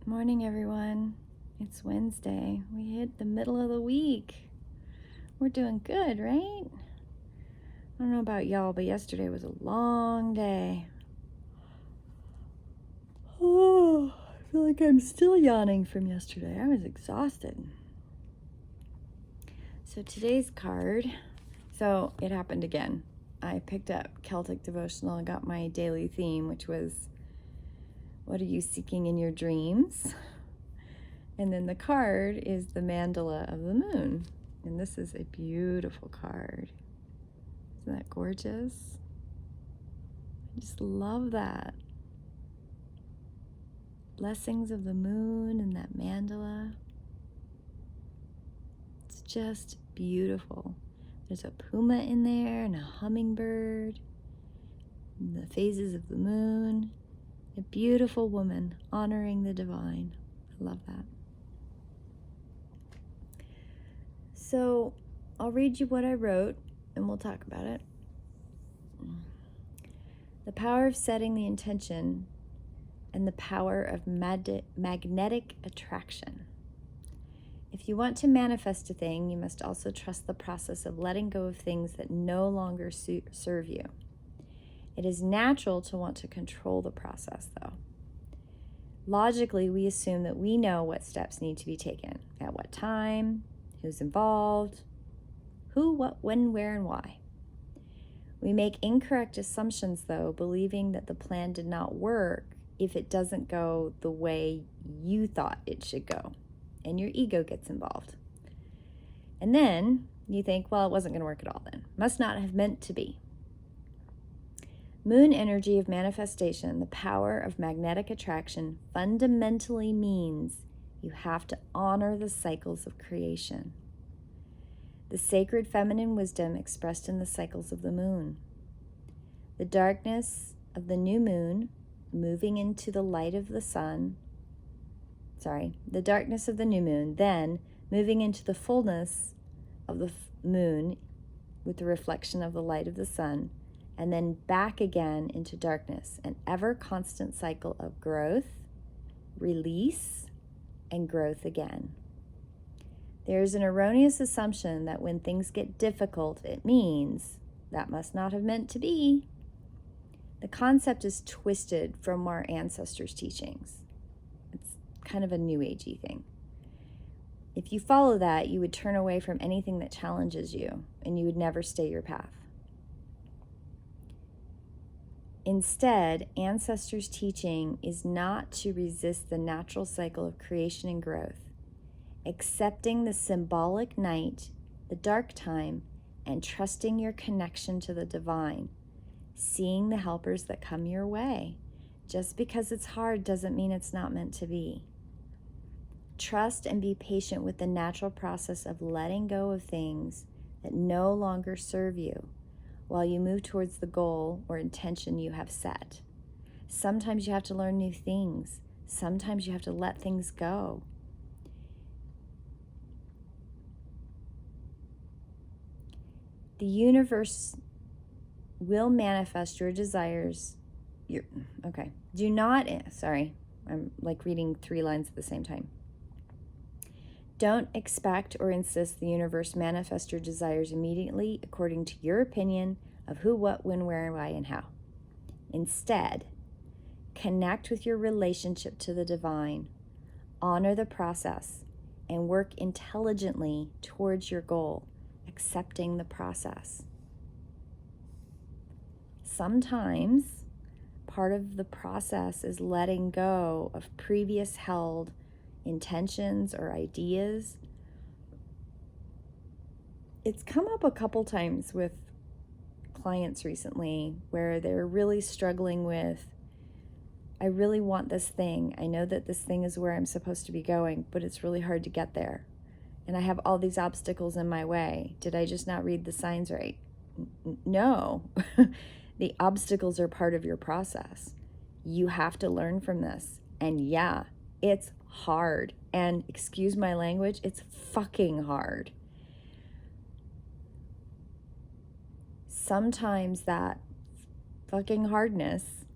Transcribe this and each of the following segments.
Morning, everyone. It's Wednesday. We hit the middle of the week. We're doing good, right? I don't know about y'all, but yesterday was a long day. Oh, I feel like I'm still yawning from yesterday. I was exhausted. So today's card, so it happened again. I picked up Celtic Devotional and got my daily theme, which was, what are you seeking in your dreams? And then the card is the mandala of the moon. And this is a beautiful card. Isn't that gorgeous? I just love that. Blessings of the moon and that mandala. It's just beautiful. There's a puma in there and a hummingbird. And the phases of the moon. A beautiful woman honoring the divine. I love that. So I'll read you what I wrote and we'll talk about it. The power of setting the intention and the power of magnetic attraction. If you want to manifest a thing, you must also trust the process of letting go of things that no longer serve you. It is natural to want to control the process, though. Logically, we assume that we know what steps need to be taken, at what time, who's involved, who, what, when, where, and why. We make incorrect assumptions, though, believing that the plan did not work if it doesn't go the way you thought it should go, and your ego gets involved. And then you think, well, it wasn't going to work at all then. Must not have meant to be. Moon energy of manifestation, the power of magnetic attraction, fundamentally means you have to honor the cycles of creation. The sacred feminine wisdom expressed in the cycles of the moon. The darkness of the new moon moving into the light of the sun. The darkness of the new moon, then moving into the fullness of the moon with the reflection of the light of the sun, and then back again into darkness, an ever-constant cycle of growth, release, and growth again. There is an erroneous assumption that when things get difficult, it means that must not have meant to be. The concept is twisted from our ancestors' teachings. It's kind of a new agey thing. If you follow that, you would turn away from anything that challenges you, and you would never stay your path. Instead, ancestors' teaching is not to resist the natural cycle of creation and growth, accepting the symbolic night, the dark time, and trusting your connection to the divine, seeing the helpers that come your way. Just because it's hard doesn't mean it's not meant to be. Trust and be patient with the natural process of letting go of things that no longer serve you while you move towards the goal or intention you have set. Sometimes you have to learn new things. Sometimes you have to let things go. The universe will manifest your desires. I'm like reading 3 lines at the same time. Don't expect or insist the universe manifest your desires immediately according to your opinion of who, what, when, where, why, and how. Instead, connect with your relationship to the divine, honor the process, and work intelligently towards your goal, accepting the process. Sometimes part of the process is letting go of previous held intentions or ideas. It's come up a couple times with clients recently where they're really struggling with, I really want this thing. I know that this thing is where I'm supposed to be going, but it's really hard to get there. And I have all these obstacles in my way. Did I just not read the signs right? No. The obstacles are part of your process. You have to learn from this. And yeah, it's hard. And excuse my language, it's fucking hard. Sometimes that fucking hardness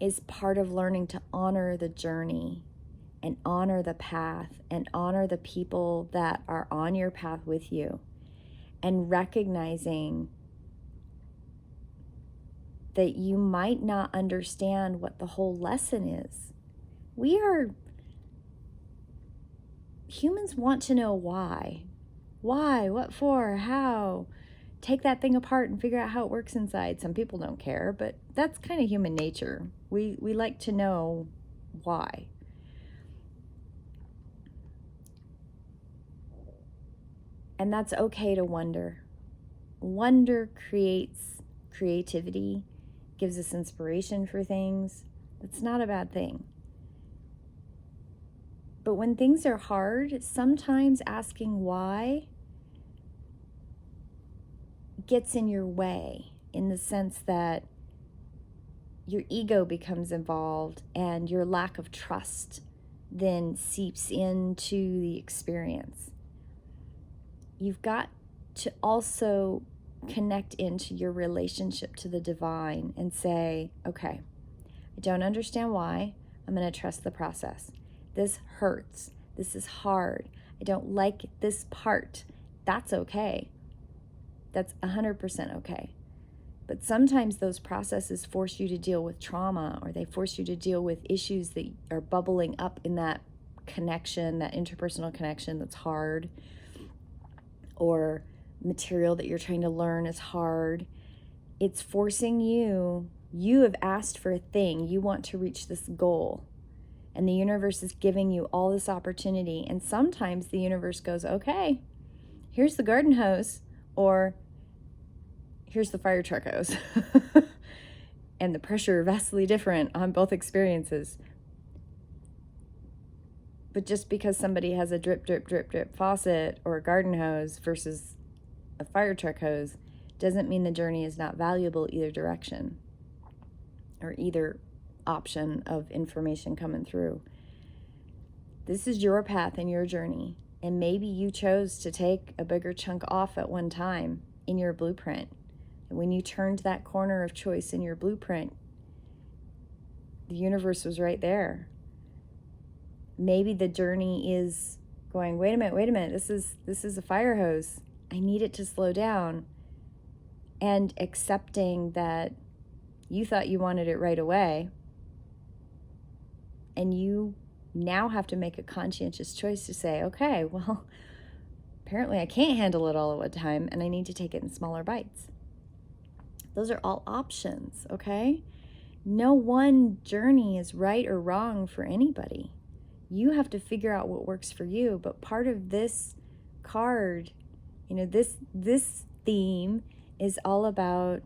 is part of learning to honor the journey and honor the path and honor the people that are on your path with you, and recognizing that you might not understand what the whole lesson is. Humans want to know why. Why, what for, how. Take that thing apart and figure out how it works inside. Some people don't care, but that's kind of human nature. We like to know why. And that's okay to wonder. Wonder creates creativity, gives us inspiration for things. That's not a bad thing. But when things are hard, sometimes asking why gets in your way, in the sense that your ego becomes involved and your lack of trust then seeps into the experience. You've got to also connect into your relationship to the divine and say, okay, I don't understand why. I'm going to trust the process. This hurts. This is hard. I don't like this part. That's okay. That's 100% okay. But sometimes those processes force you to deal with trauma, or they force you to deal with issues that are bubbling up in that connection, that interpersonal connection that's hard, or material that you're trying to learn is hard. It's forcing you have asked for a thing, you want to reach this goal, and the universe is giving you all this opportunity. And sometimes the universe goes, okay, here's the garden hose, or here's the fire truck hose. And the pressure vastly different on both experiences. But just because somebody has a drip, drip, drip, drip faucet or a garden hose versus a fire truck hose doesn't mean the journey is not valuable either direction, or either option of information coming through. This is your path and your journey. And maybe you chose to take a bigger chunk off at one time in your blueprint. And when you turned that corner of choice in your blueprint, the universe was right there. Maybe the journey is going, wait a minute, this is a fire hose. I need it to slow down. And accepting that you thought you wanted it right away, and you now have to make a conscientious choice to say, okay, well, apparently I can't handle it all at one time, and I need to take it in smaller bites. Those are all options, okay? No one journey is right or wrong for anybody. You have to figure out what works for you. But part of this card, this theme is all about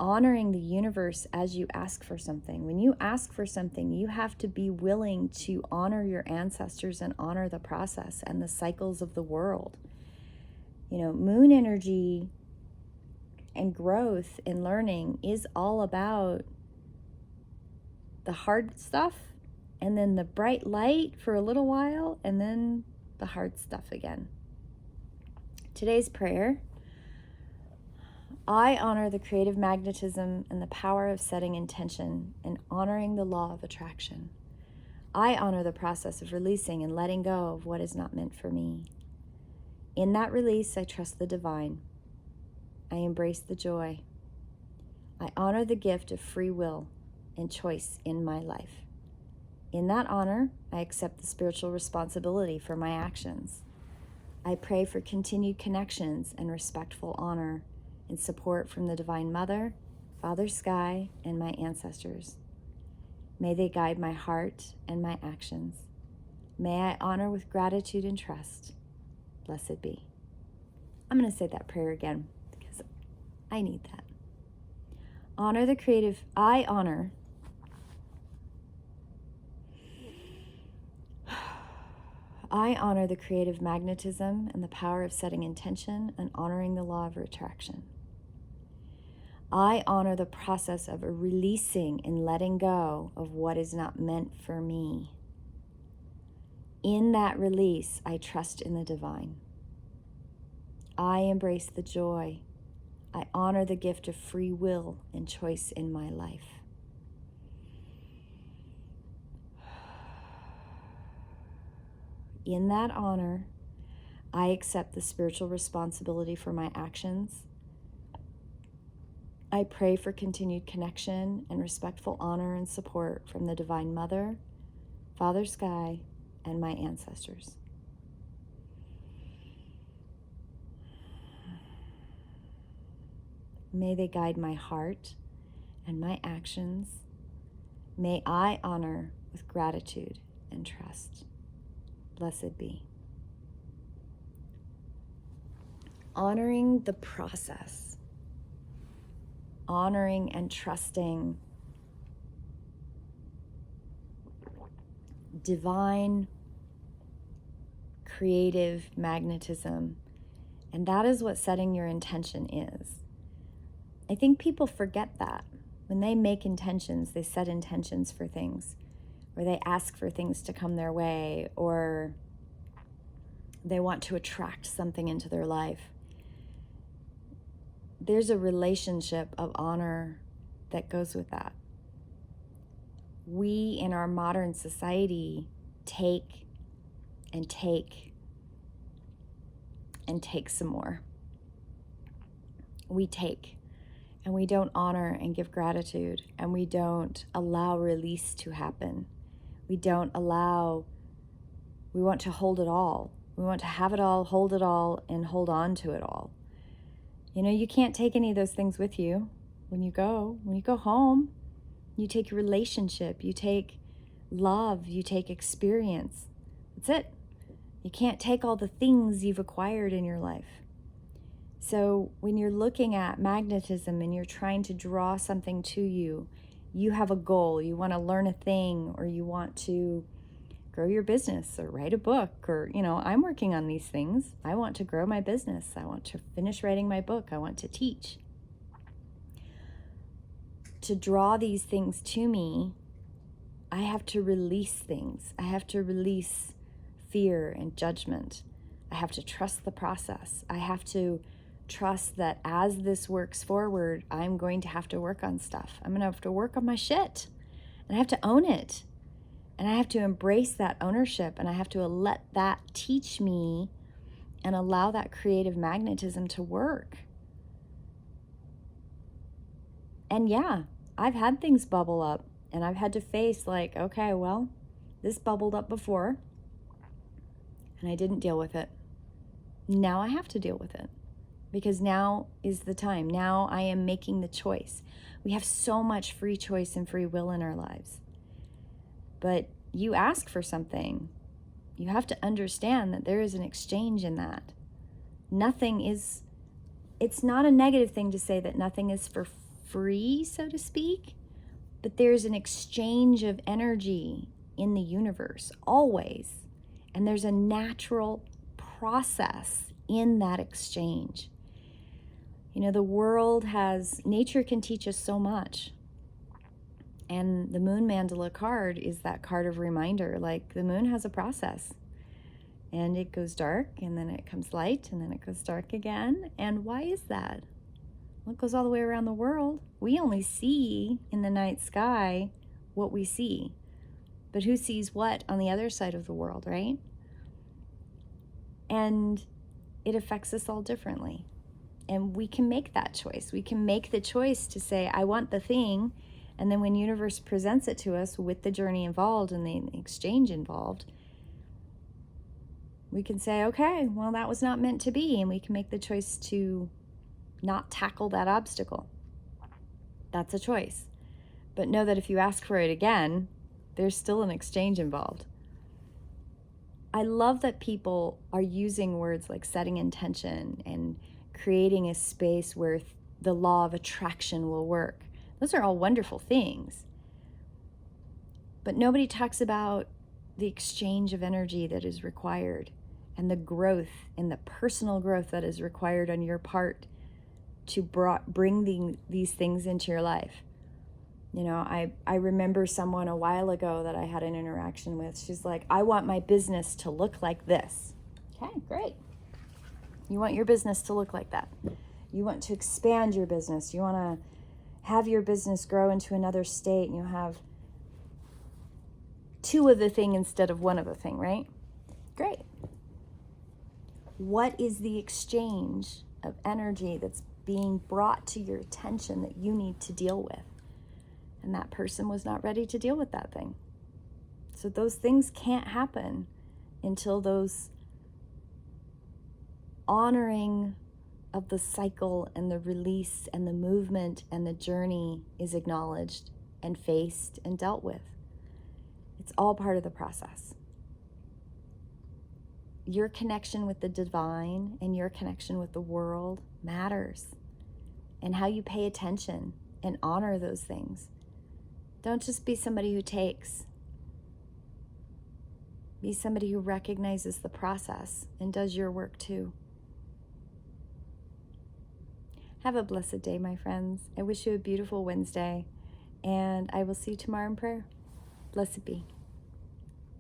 honoring the universe as you ask for something. When you ask for something, you have to be willing to honor your ancestors and honor the process and the cycles of the world. Moon energy and growth and learning is all about the hard stuff, and then the bright light for a little while, and then the hard stuff again. Today's prayer: I honor the creative magnetism and the power of setting intention and honoring the law of attraction. I honor the process of releasing and letting go of what is not meant for me. In that release, I trust the divine. I embrace the joy. I honor the gift of free will and choice in my life. In that honor, I accept the spiritual responsibility for my actions. I pray for continued connections and respectful honor and support from the Divine Mother, Father Sky, and my ancestors. May they guide my heart and my actions. May I honor with gratitude and trust. Blessed be. I'm going to say that prayer again because I need that. I honor the creative magnetism and the power of setting intention and honoring the law of attraction. I honor the process of releasing and letting go of what is not meant for me. In that release, I trust in the divine. I embrace the joy. I honor the gift of free will and choice in my life. In that honor, I accept the spiritual responsibility for my actions. I pray for continued connection and respectful honor and support from the Divine Mother, Father Sky, and my ancestors. May they guide my heart and my actions. May I honor with gratitude and trust. Blessed be. Honoring the process. Honoring and trusting divine, creative magnetism. And that is what setting your intention is. I think people forget that. When they make intentions, they set intentions for things, or they ask for things to come their way, or they want to attract something into their life. There's a relationship of honor that goes with that. We in our modern society take and take and take some more. We take and we don't honor and give gratitude, and we don't allow release to happen. We want to hold it all. We want to have it all, hold it all, and hold on to it all. You know, you can't take any of those things with you when you go home. You take relationship, you take love, you take experience. That's it. You can't take all the things you've acquired in your life. So when you're looking at magnetism and you're trying to draw something to you, you have a goal. You want to learn a thing, or you want to grow your business or write a book, or, I'm working on these things. I want to grow my business. I want to finish writing my book. I want to teach. To draw these things to me, I have to release things. I have to release fear and judgment. I have to trust the process. I have to trust that as this works forward, I'm going to have to work on stuff. I'm going to have to work on my shit. And I have to own it. And I have to embrace that ownership. And I have to let that teach me and allow that creative magnetism to work. And yeah, I've had things bubble up. And I've had to face okay, well, this bubbled up before. And I didn't deal with it. Now I have to deal with it. Because now is the time. Now I am making the choice. We have so much free choice and free will in our lives. But you ask for something. You have to understand that there is an exchange in that. It's not a negative thing to say that nothing is for free, so to speak. But there's an exchange of energy in the universe, always. And there's a natural process in that exchange. Nature can teach us so much. And the moon mandala card is that card of reminder. The moon has a process. And it goes dark, and then it comes light, and then it goes dark again. And why is that? Well, it goes all the way around the world. We only see in the night sky what we see. But who sees what on the other side of the world, right? And it affects us all differently. And we can make that choice. We can make the choice to say, I want the thing. And then when universe presents it to us with the journey involved and the exchange involved, we can say, okay, well, that was not meant to be. And we can make the choice to not tackle that obstacle. That's a choice. But know that if you ask for it again, there's still an exchange involved. I love that people are using words like setting intention and creating a space where the law of attraction will work. Those are all wonderful things. But nobody talks about the exchange of energy that is required and the growth and the personal growth that is required on your part to bring these things into your life. I remember someone a while ago that I had an interaction with. She's like, I want my business to look like this. Okay, great. You want your business to look like that. You want to expand your business. You want to have your business grow into another state, and you have two of the thing instead of one of the thing, right? Great. What is the exchange of energy that's being brought to your attention that you need to deal with? And that person was not ready to deal with that thing. So those things can't happen until those honoring of the cycle and the release and the movement and the journey is acknowledged and faced and dealt with. It's all part of the process. Your connection with the divine and your connection with the world matters. And how you pay attention and honor those things. Don't just be somebody who takes. Be somebody who recognizes the process and does your work too. Have a blessed day, my friends. I wish you a beautiful Wednesday, and I will see you tomorrow in prayer. Blessed be.